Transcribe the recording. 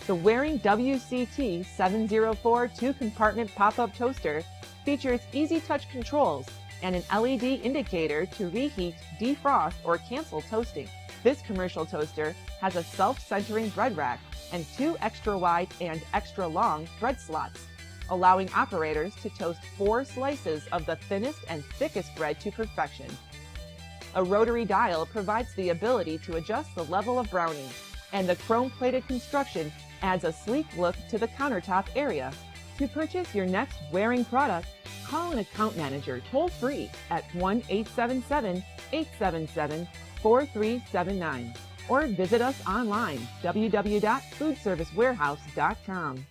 The Waring WCT704 two-compartment pop-up toaster features easy touch controls and an LED indicator to reheat, defrost, or cancel toasting. This commercial toaster has a self-centering bread rack and 2 extra wide and extra long bread slots, allowing operators to toast 4 slices of the thinnest and thickest bread to perfection. A rotary dial provides the ability to adjust the level of browning, and the chrome-plated construction adds a sleek look to the countertop area. To purchase your next Waring product, call an account manager toll-free at 1-877-877-4379 or visit us online, www.foodservicewarehouse.com.